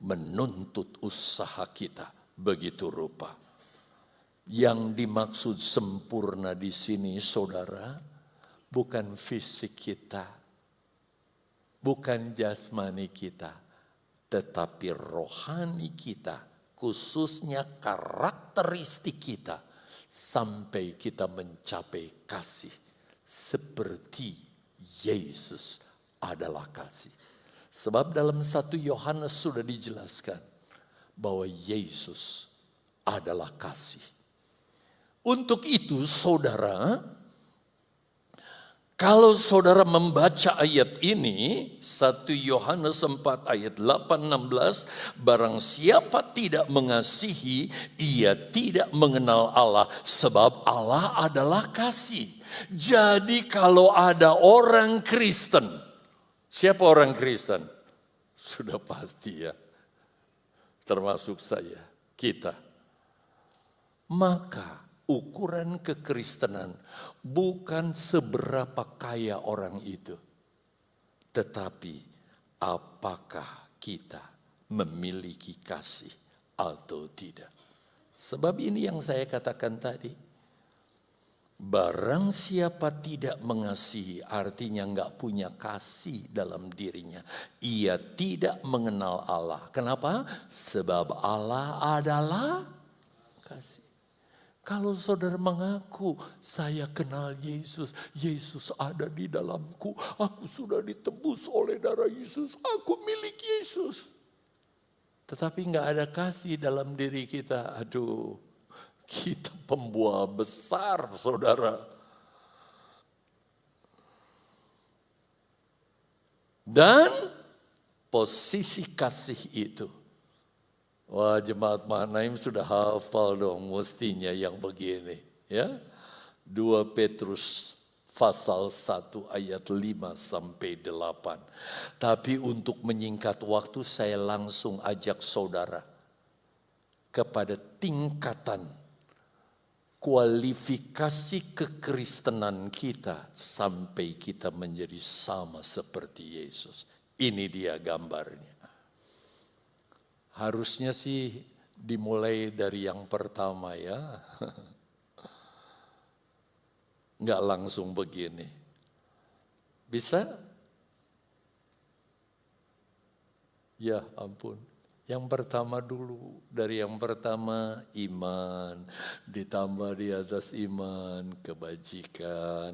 Menuntut usaha kita begitu rupa. Yang dimaksud sempurna di sini, saudara, bukan fisik kita, bukan jasmani kita, tetapi rohani kita. Khususnya karakteristik kita sampai kita mencapai kasih seperti Yesus adalah kasih. Sebab dalam 1 Yohanes sudah dijelaskan bahwa Yesus adalah kasih. Untuk itu saudara, kalau saudara membaca ayat ini, 1 Yohanes 4 ayat 8-16, barang siapa tidak mengasihi, ia tidak mengenal Allah, sebab Allah adalah kasih. Jadi kalau ada orang Kristen, siapa orang Kristen? Sudah pasti ya, termasuk saya, kita. Maka ukuran kekristenan bukan seberapa kaya orang itu, tetapi apakah kita memiliki kasih atau tidak. Sebab ini yang saya katakan tadi. Barang siapa tidak mengasihi, artinya nggak punya kasih dalam dirinya. Ia tidak mengenal Allah. Kenapa? Sebab Allah adalah kasih. Kalau saudara mengaku, saya kenal Yesus, Yesus ada di dalamku, aku sudah ditebus oleh darah Yesus, aku milik Yesus. Tetapi nggak ada kasih dalam diri kita, aduh, kita pembual besar saudara. Dan posisi kasih itu, wah, jemaat Mahanaim sudah hafal dong mestinya yang begini. Ya, 2 Petrus pasal 1 ayat 5-8. Tapi untuk menyingkat waktu saya langsung ajak saudara kepada tingkatan kualifikasi kekristenan kita sampai kita menjadi sama seperti Yesus. Ini dia gambarnya. Harusnya sih dimulai dari yang pertama ya. Nggak langsung begini. Bisa? Ya ampun. Yang pertama dulu. Dari yang pertama iman. Ditambah di atas iman kebajikan.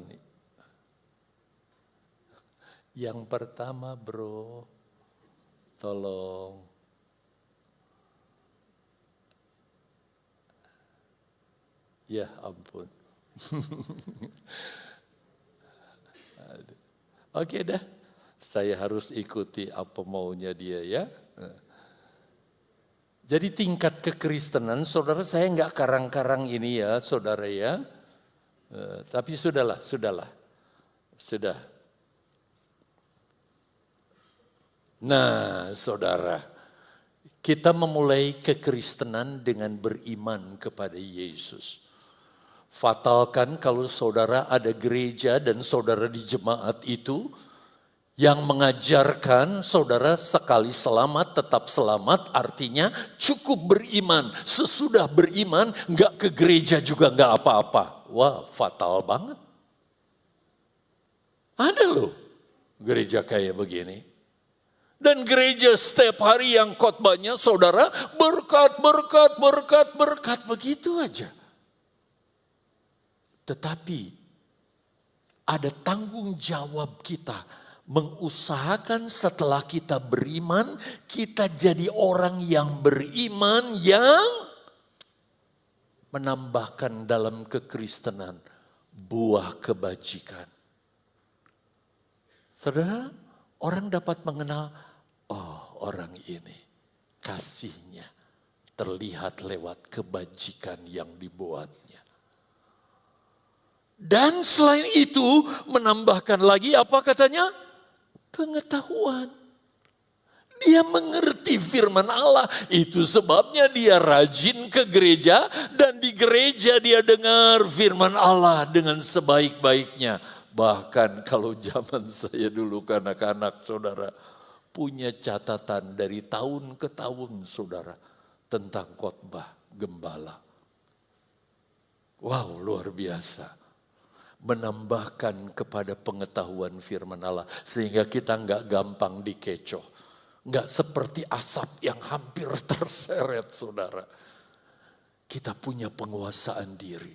Yang pertama bro. Tolong. Ya ampun. Oke dah. Saya harus ikuti apa maunya dia ya. Jadi tingkat kekristenan, saudara saya enggak karang-karang ini ya saudara ya. Tapi sudahlah. Sudah. Nah saudara, kita memulai kekristenan dengan beriman kepada Yesus. Fatalkan kalau saudara ada gereja dan saudara di jemaat itu yang mengajarkan saudara sekali selamat tetap selamat, artinya cukup beriman. Sesudah beriman enggak ke gereja juga enggak apa-apa. Wah, fatal banget. Ada loh gereja kayak begini. Dan gereja setiap hari yang khotbahnya saudara berkat begitu aja. Tetapi ada tanggung jawab kita mengusahakan setelah kita beriman, kita jadi orang yang beriman yang menambahkan dalam kekristenan buah kebajikan. Saudara, orang dapat mengenal, oh orang ini kasihnya terlihat lewat kebajikan yang dibuatnya. Dan selain itu menambahkan lagi apa katanya? Pengetahuan. Dia mengerti firman Allah. Itu sebabnya dia rajin ke gereja. Dan di gereja dia dengar firman Allah dengan sebaik-baiknya. Bahkan kalau zaman saya dulu kanak-kanak saudara. Punya catatan dari tahun ke tahun saudara. Tentang khotbah gembala. Wow, luar biasa. Menambahkan kepada pengetahuan firman Allah. Sehingga kita nggak gampang dikecoh. Nggak seperti asap yang hampir terseret saudara. Kita punya penguasaan diri.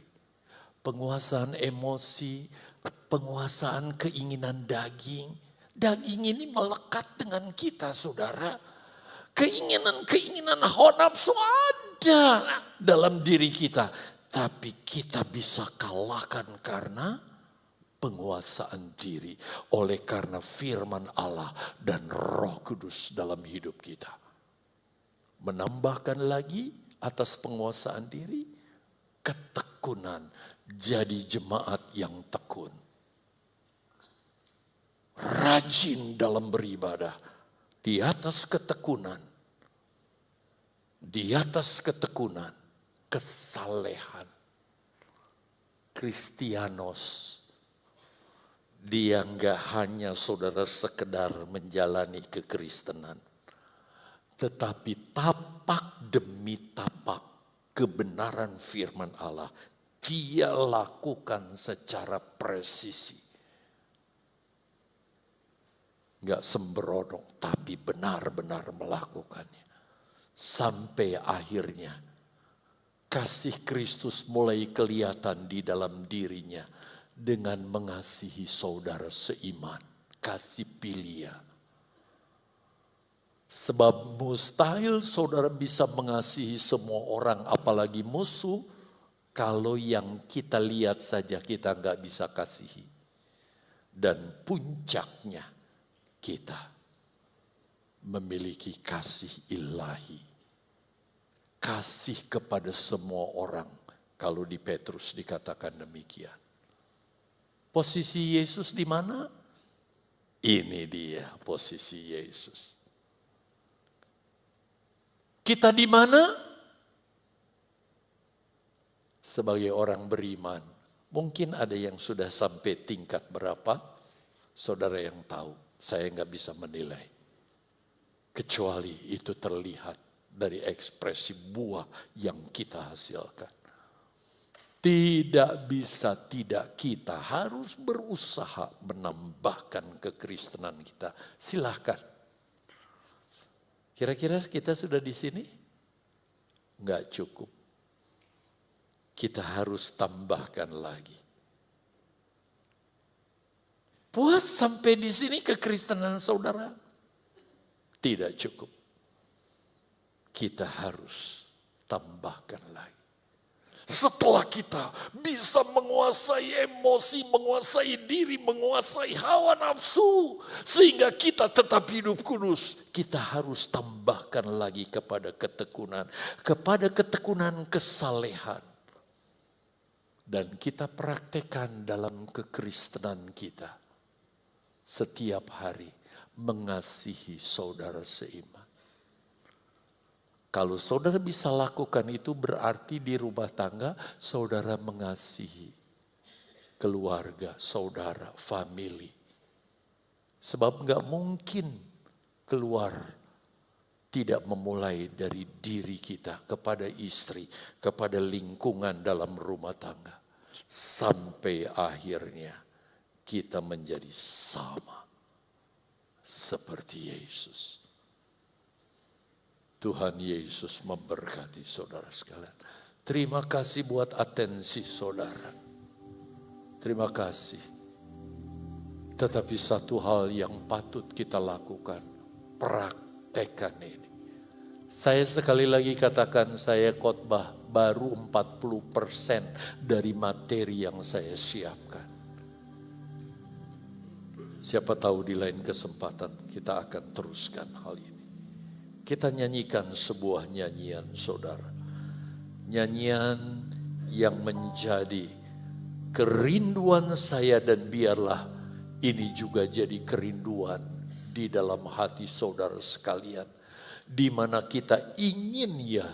Penguasaan emosi. Penguasaan keinginan daging. Daging ini melekat dengan kita saudara. Keinginan hawa nafsu ada dalam diri kita. Tapi kita bisa kalahkan karena penguasaan diri. Oleh karena firman Allah dan Roh Kudus dalam hidup kita. Menambahkan lagi atas penguasaan diri. Ketekunan. Jadi jemaat yang tekun. Rajin dalam beribadah. Di atas ketekunan. Di atas ketekunan. Kesalehan. Kristianos. Dia enggak hanya saudara sekedar menjalani kekristenan. Tetapi tapak demi tapak kebenaran firman Allah. Dia lakukan secara presisi. Enggak sembrono tapi benar-benar melakukannya. Sampai akhirnya kasih Kristus mulai kelihatan di dalam dirinya dengan mengasihi saudara seiman, kasih pilia. Sebab mustahil saudara bisa mengasihi semua orang apalagi musuh kalau yang kita lihat saja kita nggak bisa kasihi. Dan puncaknya kita memiliki kasih ilahi. Kasih kepada semua orang. Kalau di Petrus dikatakan demikian. Posisi Yesus di mana? Ini dia posisi Yesus. Kita di mana? Sebagai orang beriman. Mungkin ada yang sudah sampai tingkat berapa? Saudara yang tahu. Saya nggak bisa menilai. Kecuali itu terlihat dari ekspresi buah yang kita hasilkan. Tidak bisa tidak, kita harus berusaha menambahkan kekristenan kita. Silahkan. Kira-kira kita sudah di sini? Enggak cukup. Kita harus tambahkan lagi. Puas sampai di sini kekristenan saudara? Tidak cukup. Kita harus tambahkan lagi. Setelah kita bisa menguasai emosi, menguasai diri, menguasai hawa nafsu. Sehingga kita tetap hidup kudus. Kita harus tambahkan lagi kepada ketekunan. Kepada ketekunan kesalehan. Dan kita praktekkan dalam kekristenan kita. Setiap hari mengasihi saudara seiman. Kalau saudara bisa lakukan itu berarti di rumah tangga saudara mengasihi keluarga, saudara, family. Sebab gak mungkin keluar tidak memulai dari diri kita kepada istri, kepada lingkungan dalam rumah tangga. Sampai akhirnya kita menjadi sama seperti Yesus. Tuhan Yesus memberkati saudara sekalian. Terima kasih buat atensi saudara. Terima kasih. Tetapi satu hal yang patut kita lakukan. Praktekkan ini. Saya sekali lagi katakan saya khotbah baru 40% dari materi yang saya siapkan. Siapa tahu di lain kesempatan kita akan teruskan hal ini. Kita nyanyikan sebuah nyanyian, saudara. Nyanyian yang menjadi kerinduan saya, dan biarlah ini juga jadi kerinduan di dalam hati saudara sekalian, di mana kita ingin ya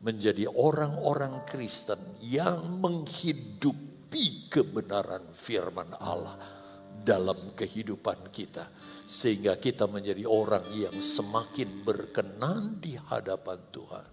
menjadi orang-orang Kristen yang menghidupi kebenaran firman Allah dalam kehidupan kita, sehingga kita menjadi orang yang semakin berkenan di hadapan Tuhan.